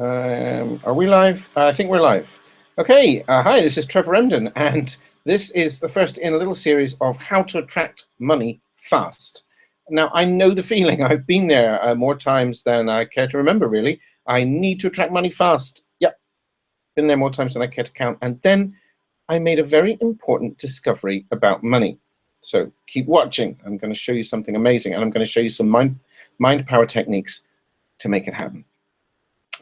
Are we live? I think we're live. Okay, hi, this is Trevor Emden, and this is the first in a little series of how to attract money fast. Now, I know the feeling. I've been there more times than I care to remember, really. I need to attract money fast. Yep, been there more times than I care to count. And then I made a very important discovery about money. So keep watching. I'm going to show you something amazing, and I'm going to show you some mind power techniques to make it happen.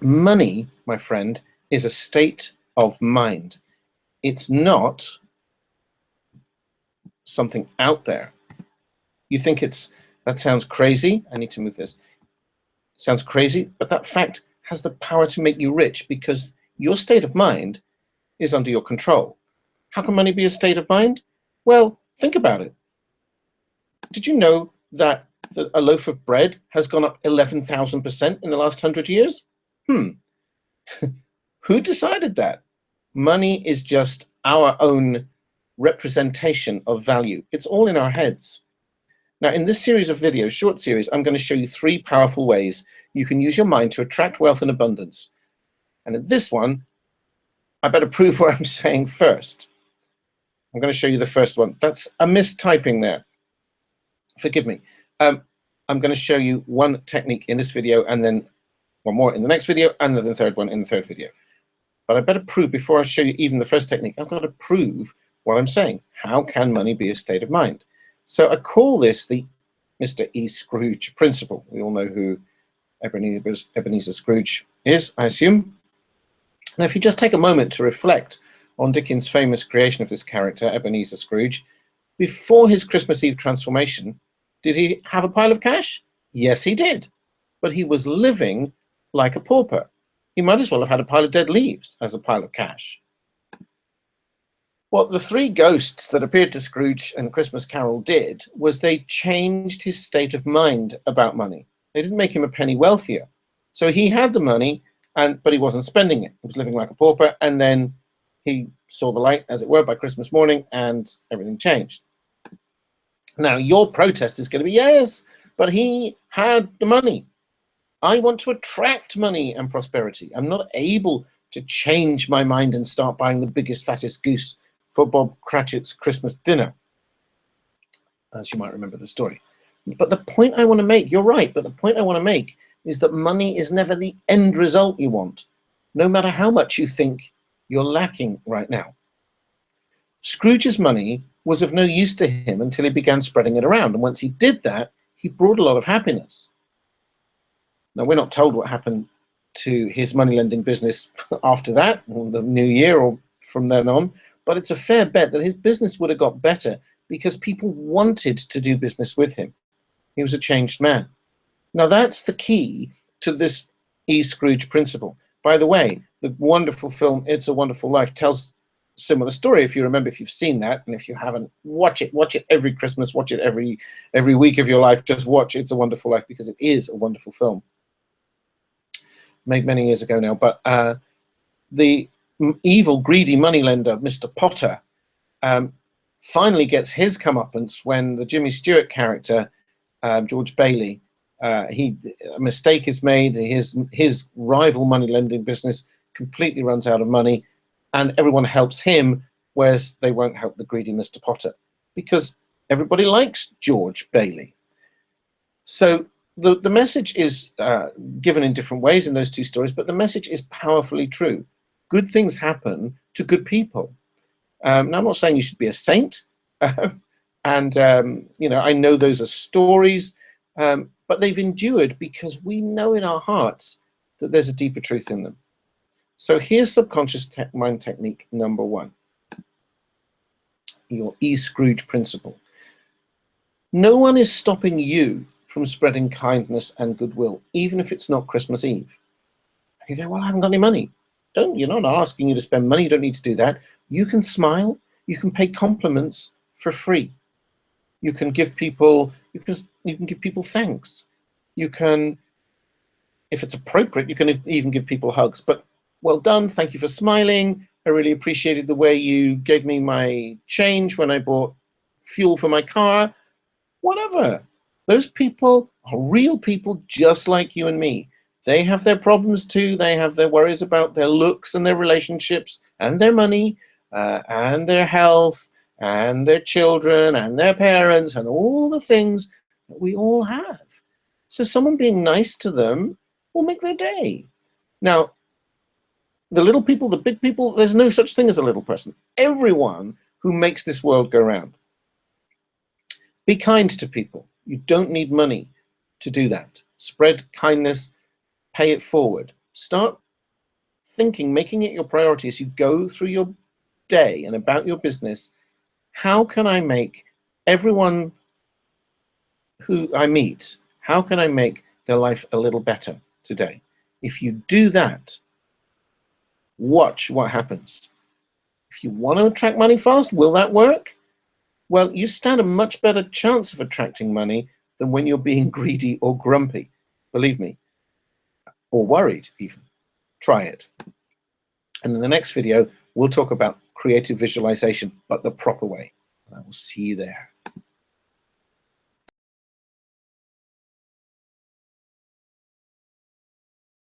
Money, my friend, is a state of mind. It's not something out there. You think that sounds crazy. I need to move this. It sounds crazy, but that fact has the power to make you rich because your state of mind is under your control. How can money be a state of mind? Well, think about it. Did you know that a loaf of bread has gone up 11,000% in the last 100 years? Who decided that? Money is just our own representation of value. It's all in our heads. Now, in this series of videos, short series, I'm going to show you 3 powerful ways you can use your mind to attract wealth and abundance. And in this one, I better prove what I'm saying first. I'm going to show you the first one. That's a mistyping there. Forgive me. I'm going to show you one technique in this video, and then one more in the next video, and then the third one in the third video. But I better prove, before I show you even the first technique, I've got to prove what I'm saying. How can money be a state of mind? So I call this the Mr. E. Scrooge principle. We all know who Ebenezer Scrooge is, I assume. Now, if you just take a moment to reflect on Dickens' famous creation of this character, Ebenezer Scrooge, before his Christmas Eve transformation, did he have a pile of cash? Yes, he did. But he was living like a pauper. He might as well have had a pile of dead leaves as a pile of cash. What the 3 ghosts that appeared to Scrooge and Christmas Carol did was they changed his state of mind about money. They didn't make him a penny wealthier. So he had the money, but he wasn't spending it. He was living like a pauper, and then he saw the light, as it were, by Christmas morning, and everything changed. Now, your protest is going to be, yes, but he had the money. I want to attract money and prosperity. I'm not able to change my mind and start buying the biggest, fattest goose for Bob Cratchit's Christmas dinner, as you might remember the story. But the point I want to make, you're right, but the point I want to make is that money is never the end result you want, no matter how much you think you're lacking right now. Scrooge's money was of no use to him until he began spreading it around. And once he did that, he brought a lot of happiness. Now, we're not told what happened to his money lending business after that, or the new year, or from then on, but it's a fair bet that his business would have got better because people wanted to do business with him. He was a changed man. Now, that's the key to this E. Scrooge principle. By the way, the wonderful film It's a Wonderful Life tells a similar story. If you remember, if you've seen that, and if you haven't, watch it. Watch it every Christmas. Watch it every week of your life. Just watch It's a Wonderful Life because it is a wonderful film. Made many years ago now, but the evil, greedy moneylender, Mr. Potter, finally gets his comeuppance when the Jimmy Stewart character, George Bailey, a mistake is made. His rival money lending business completely runs out of money, and everyone helps him, whereas they won't help the greedy Mr. Potter because everybody likes George Bailey. So the message is given in different ways in those 2 stories, but the message is powerfully true. Good things happen to good people. Now, I'm not saying you should be a saint, and I know those are stories, but they've endured because we know in our hearts that there's a deeper truth in them. So here's subconscious mind technique number 1, your E. Scrooge principle. No one is stopping you from spreading kindness and goodwill, even if it's not Christmas Eve. You say, well, I haven't got any money. You're not asking you to spend money. You don't need to do that. You can smile. You can pay compliments for free. You can give people, you can give people thanks. You can, if it's appropriate, you can even give people hugs. But well done. Thank you for smiling. I really appreciated the way you gave me my change when I bought fuel for my car. Whatever. Those people are real people just like you and me. They have their problems too. They have their worries about their looks and their relationships and their money and their health and their children and their parents and all the things that we all have. So someone being nice to them will make their day. Now, the little people, the big people, there's no such thing as a little person. Everyone who makes this world go round. Be kind to people. You don't need money to do that. Spread kindness, pay it forward. Start thinking, making it your priority as you go through your day and about your business. How can I make everyone who I meet, how can I make their life a little better today? If you do that, watch what happens. If you want to attract money fast, will that work? Well, you stand a much better chance of attracting money than when you're being greedy or grumpy. Believe me, or worried even. Try it. And in the next video, we'll talk about creative visualization, but the proper way. I will see you there.